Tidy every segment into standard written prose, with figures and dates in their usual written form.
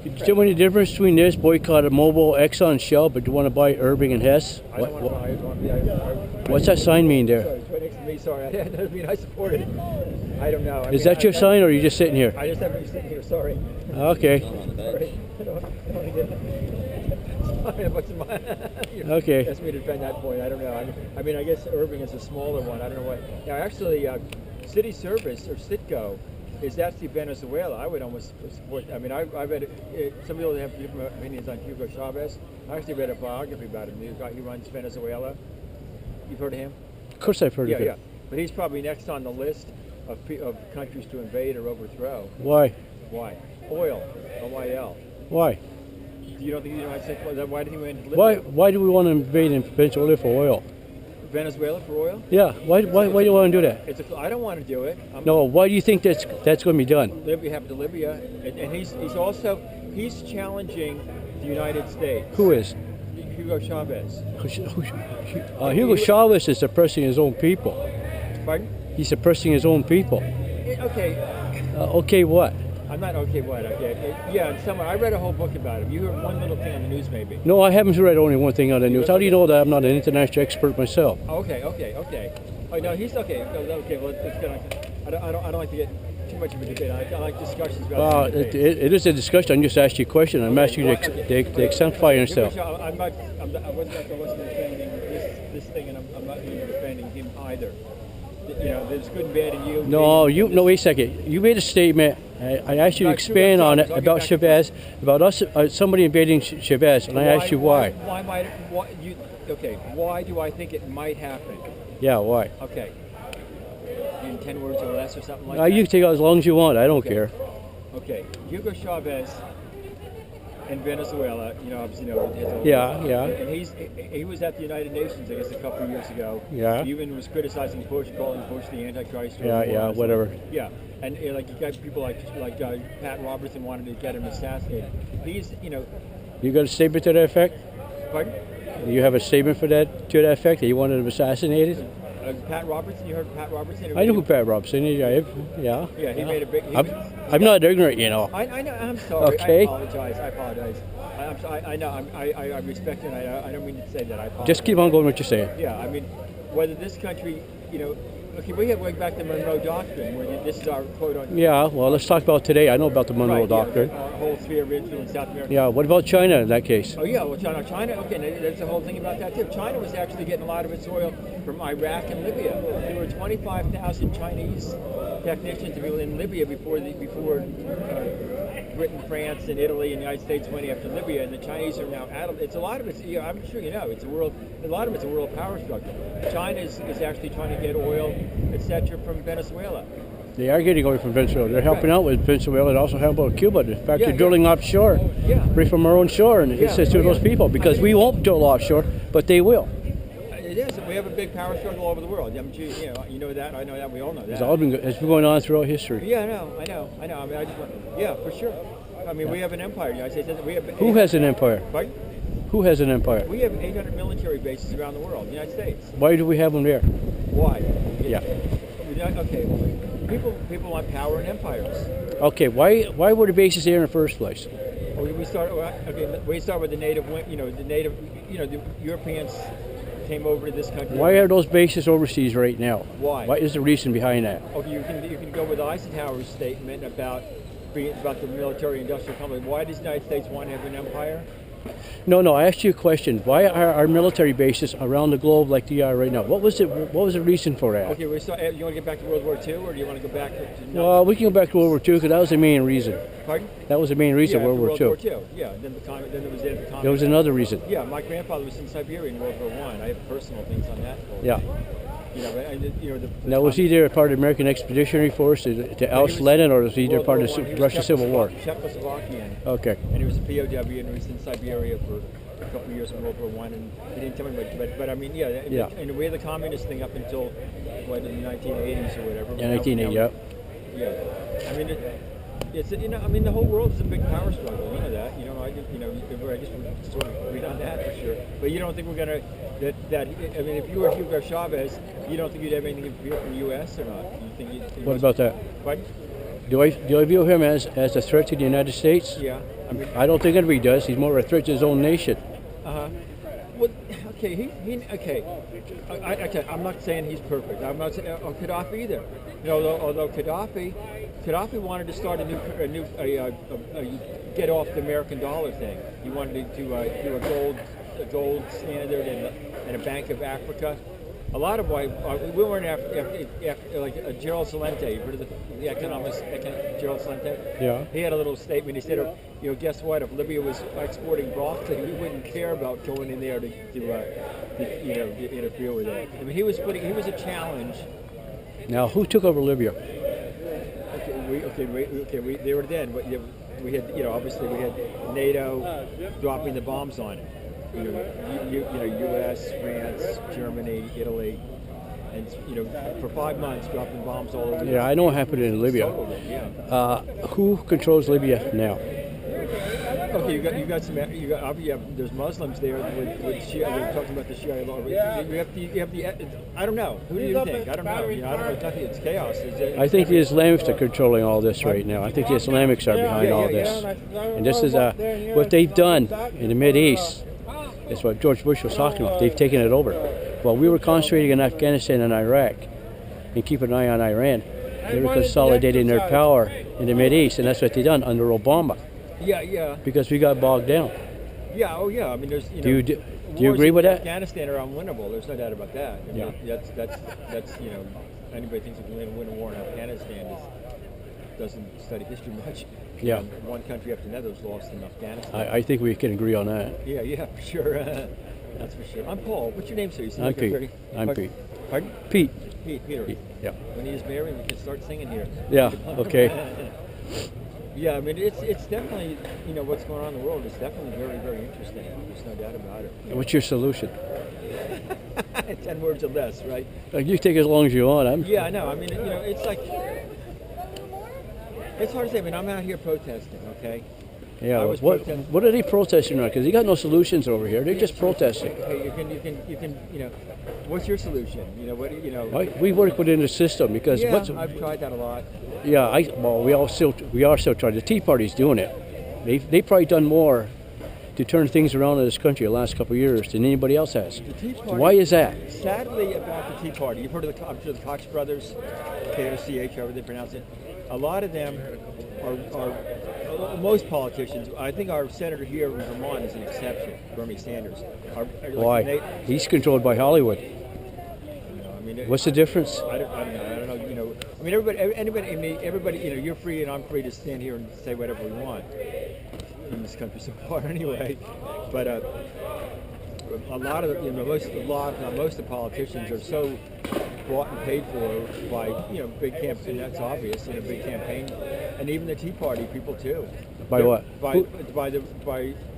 Do you know any difference between this, boycott of Mobil, Exxon, Shell, but you want to buy Irving and Hess? I don't want to buy it. What's that sign mean there? Sorry, it's right next to me. Sorry, that doesn't mean I support it. I don't know. Is that your sign, or are you just sitting here? I just happen to be sitting here. Sorry. Okay. Sorry. I don't want to get. What's in my? Okay. Ask me to defend that point. I don't know. I mean, I guess Irving is a smaller one. I don't know what. Now, actually, City Service or Citgo is actually Venezuela. I would almost support. I mean, I read some people have different opinions on Hugo Chavez. I actually read a biography about him. He runs Venezuela. You've heard of him? Of course I've heard of him. Yeah. But he's probably next on the list of countries to invade or overthrow. Why? Why? Oil. OIL. Why? You don't think the United States? Why did he win Libya? Why do we want to invade Venezuela for oil? Venezuela for oil? Yeah. Why do you want to do that? I don't want to do it. No. Why do you think that's going to be done? Libya happened to Libya, and he's challenging the United States. Who is? Hugo Chavez. Hugo Chavez is suppressing his own people. Pardon? He's suppressing his own people. Okay. Okay, what? I'm not okay. What? Okay. Yeah. I read a whole book about him. You heard one little thing on the news, maybe. No, I haven't read only one thing on the news. How do you know that I'm not an international expert myself? Okay. Oh no, he's okay. Okay. Well, let's get on. I don't like to get too much of a debate. I like discussions about. It is a discussion. I'm just asking you a question. I'm asking you to exemplify yourself. I wasn't defending this thing, and I'm not even defending him either. You know, there's good and bad in you. No, wait a second. You made a statement. I asked you to expand on it about Chavez, about us, somebody invading Chavez, and I asked you why. Why do I think it might happen? Yeah, why? Okay. In 10 words or less or something like that? You can take as long as you want. I don't care. Okay. Hugo Chavez in Venezuela, obviously, Yeah. And he was at the United Nations, I guess, a couple of years ago. Yeah. He even was criticizing Bush, calling Bush the Antichrist. Whatever. Yeah. And you got people like Pat Robertson wanted to get him assassinated. You got a statement to that effect? Pardon? You have a statement to that effect that you wanted him assassinated? Pat Robertson, you heard Pat Robertson? I know who Pat Robertson is. Yeah, he made a big. I'm not ignorant, I know. I'm sorry. Okay. I apologize. I know. I respect it. I don't mean to say that. I apologize. Just keep on going what you're saying. Yeah, I mean, whether this country, okay, we have going back to Monroe Doctrine, where this is our quote on. Yeah, well, let's talk about today. I know about the Monroe Doctrine. Our whole sphere of influence in South America. Yeah, what about China in that case? Oh yeah, well, China. Okay, there's a whole thing about that too. China was actually getting a lot of its oil from Iraq and Libya. There were 25,000 Chinese technicians in Libya before Britain, France, and Italy, and the United States went after Libya, and the Chinese are now out of it. I'm sure you know, a lot of it's a world power struggle. China is actually trying to get oil, etc., from Venezuela. They are getting oil from Venezuela. They're helping out with Venezuela and also helping out Cuba. In fact, they're drilling offshore, right from our own shore, and it says to those people, because we won't drill offshore, but they will. It is. We have a big power struggle all over the world. You know that. I know that. We all know that. It's been going on throughout history. Yeah, I know. I mean, for sure. I mean, we have an empire. Who has an empire? Pardon? Who has an empire? We have 800 military bases around the world, the United States. Why do we have them there? Why? Yeah. Okay. People want power and empires. Okay. Why were the bases there in the first place? We start with the native. The Europeans came over to this country. Why are those bases overseas right now? Why? What is the reason behind that? Okay, you can go with Eisenhower's statement about the military-industrial complex. Why does the United States want to have an empire? No, I asked you a question. Why are our military bases around the globe like they are right now? What was the reason for that? Okay, you want to get back to World War II, or do you want to go back to? Well, we can go back to World War II because that was the main reason. Pardon? That was the main reason. World War II. Yeah. Then there was the There was another reason. Yeah, my grandfather was in Siberia in World War I. I have personal things on that. Yeah. Now, was he there part of the American Expeditionary Force to oust Lenin, or was he there part of the Russian Civil War? Czechoslovakian. Okay. And he was a POW, and he was in Siberia for a couple of years in World War I, and he didn't tell me much. But I mean, and we had the communist thing up until in the 1980s or whatever. Yeah, 1980. Yeah. Yeah. I mean, the whole world is a big power struggle. You know that. I guess we sort of agree on that for sure. But you don't think we're gonna if you were Hugo Chavez, you don't think you'd have anything from the U.S. or not? You think? What about that? Pardon? Do I view him as a threat to the United States? Yeah. I don't think anybody does. He's more of a threat to his own nation. Well, okay, okay. I'm not saying he's perfect. I'm not saying Gaddafi either. You know, although Gaddafi wanted to start a get off the American dollar thing. He wanted to do a gold standard and a Bank of Africa. A lot of why we weren't after like Gerald Celente. You've heard of the economist Gerald Celente? Yeah. He had a little statement. He said, you know, guess what? If Libya was exporting broccoli, we wouldn't care about going in there to interfere with it. I mean, he was a challenge. Now, who took over Libya? They were then. We had, you know, obviously we had NATO dropping the bombs on it. You know, U.S., France, Germany, Italy, and you know, for 5 months dropping bombs all over. Yeah, I know what happened in Libya. Who controls Libya now? Okay, you got there's Muslims there with Shia. You're talking about the Shia law. You have the. I don't know. Who do you think? I don't know. You know, I don't know. Nothing. It's chaos. I think the Islamics are controlling all this right now. I think the Islamics are behind all this, and this is what they've done in the Mid East. Is what George Bush was talking about. They've taken it over. While we were concentrating in Afghanistan and Iraq and keeping an eye on Iran, they were consolidating their power in the Mid East, and that's what they've done under Obama. Yeah. Because we got bogged down. Yeah. Oh, yeah. I mean, there's. Do you agree with that? Afghanistan are unwinnable. There's no doubt about that. I mean, yeah. That's you know, anybody thinks they can win a war in Afghanistan doesn't study history much. Yeah. One country after another was lost in Afghanistan. I think we can agree on that. Yeah, for sure. That's for sure. I'm Paul. What's your name, sir? I'm Pete. I'm Pete. Pardon? Peter. Pete. Yeah. When he is married, we can start singing here. Yeah. Okay. Yeah, I mean, it's definitely, you know, what's going on in the world is definitely very, very interesting. There's no doubt about it. What's your solution? 10 words or less, right? You take as long as you want. Yeah, I know. I mean, you know, it's like, it's hard to say. I mean, I'm out here protesting, okay? Yeah. What are they protesting on? Because they got no solutions over here. They're just protesting. Okay, you can, you know, what's your solution? You know, what do you know? We work within the system because I've tried that a lot. Yeah, we are still trying. The Tea Party's doing it. They've probably done more to turn things around in this country the last couple of years than anybody else has. The Tea Party, why is that? Sadly, about the Tea Party, you've heard of the Koch brothers, K-O-C-H, however they pronounce it. A lot of them are most politicians. I think our senator here in Vermont is an exception, Bernie Sanders. Why? He's controlled by Hollywood. What's the difference? I don't know. You know, I mean, everybody. You know, you're free and I'm free to stand here and say whatever we want in this country so far, anyway. But a lot of most of the politicians are so bought and paid for by big campaigns, and that's obvious. Big campaign, and even the Tea Party people too. By what? By the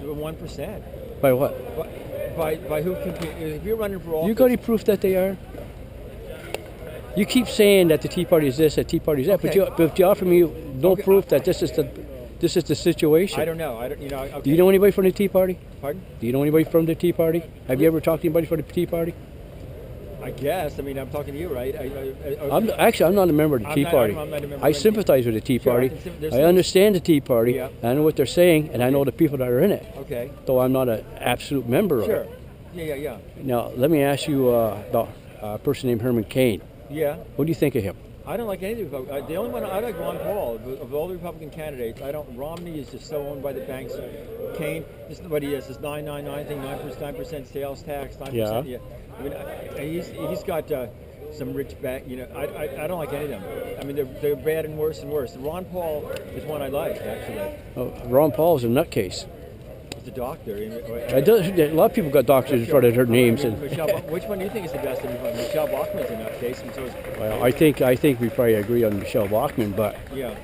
1%. By what? By who can? If you're running for office, you got any proof that they are? You keep saying that the Tea Party is this, that Tea Party is that, okay. but you offer me no proof that this is the situation. I don't know. Okay. Do you know anybody from the Tea Party? Pardon? Do you know anybody from the Tea Party? Have you ever talked to anybody from the Tea Party? I guess. I mean, I'm talking to you, right? I'm not a member of the Tea Party. I'm not a member. I sympathize with the Tea Party. I understand the Tea Party. Yeah. I know what they're saying, and I know the people that are in it. Okay. Though I'm not an absolute member of it. Sure. Yeah. Now, let me ask you about a person named Herman Cain. Yeah. What do you think of him? I don't like any of the Republicans. The only one I like, Ron Paul. Of all the Republican candidates, Romney is just so owned by the banks. Cain, this is what he is. This 999 thing, 9% sales tax, 9%. Yeah. I mean, he's got some rich back. I don't like any of them. I mean, they're bad and worse and worse. Ron Paul is one I like, actually. Oh, Ron Paul is a nutcase. He's a doctor. A lot of people got doctors in front of their names. Which one do you think is the best? Michelle Bachmann's a nutcase, and so is. Well, I think we probably agree on Michelle Bachmann, but. Yeah.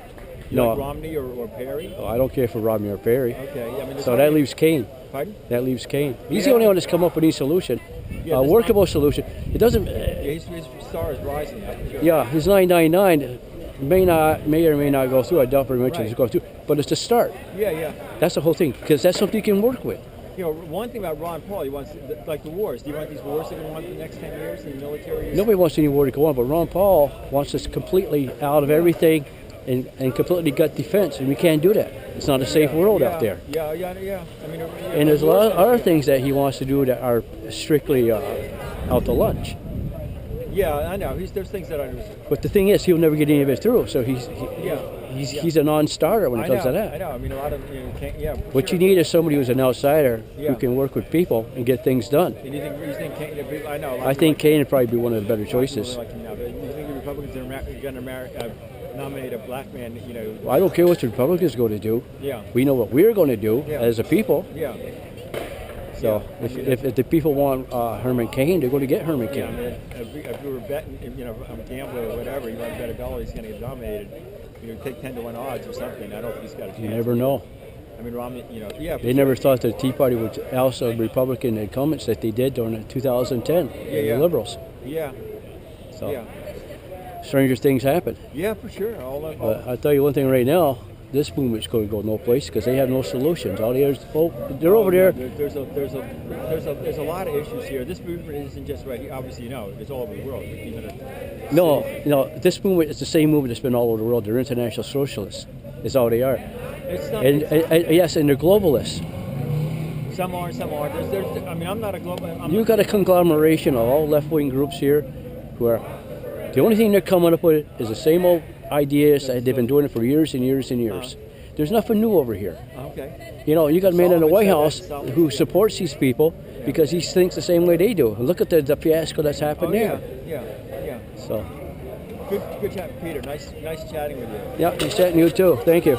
You like Romney or Perry? Oh, I don't care for Romney or Perry. Okay. I mean, so that leaves Cain. Pardon? That leaves Cain. He's the only one that's come up with any solution, a workable solution. It doesn't. His star is rising now. Sure. Yeah, his 999 may or may not go through. I doubt very much it's going through, but it's the start. Yeah. That's the whole thing, because that's something you can work with. One thing about Ron Paul, he wants like the wars. Do you want these wars to go on for the next 10 years in the military? Nobody wants any war to go on, but Ron Paul wants us completely out of everything and completely gut defense, and we can't do that. It's not a safe world out there. Yeah. I mean, And there's a lot of other things that he wants to do that are strictly out to lunch. Yeah, I know. There's things that I was. But the thing is, he'll never get any of it through. So he's a non-starter when it comes to that. I know. I mean, a lot of can't. Yeah. What you need is somebody who's an outsider who can work with people and get things done. And you think Kane, I know. I think Kane would probably be one of the better choices. Like him now, but you think the Republicans are going to nominate a black man? Well, I don't care what the Republicans are going to do. Yeah. We know what we're going to do as a people. Yeah. So if the people want Herman Cain, they're going to get Herman Cain. Yeah, I mean, if we were betting, I'm a gambler or whatever, you want to bet $1 he's going to get nominated. Take 10-1 odds or something. I don't think he's got a chance. You never know. I mean, Romney, They never thought the Tea Party would oust the Republican incumbents that they did during 2010. The Liberals. Yeah. So yeah. stranger things happen. Yeah, for sure. But I'll tell you one thing right now. This movement's going to go no place because they have no solutions. All the others, they're over there. There's a lot of issues here. This movement isn't just right here. Obviously, it's all over the world. No, this movement is the same movement that's been all over the world. They're international socialists. Is all they are. It's not. Yes, and they're globalists. Some are, some aren't. I mean, I'm not a global. You've got a conglomeration of all left-wing groups here, who are the only thing they're coming up with is the same old ideas that they've been doing it for years and years and years. There's nothing new over here. Okay. You got a man in the White House who supports these people because he thinks the same way they do. And look at the fiasco that's happened there. Yeah. So. Good chat, Peter. Nice chatting with you. Yeah, nice chatting with you too. Thank you.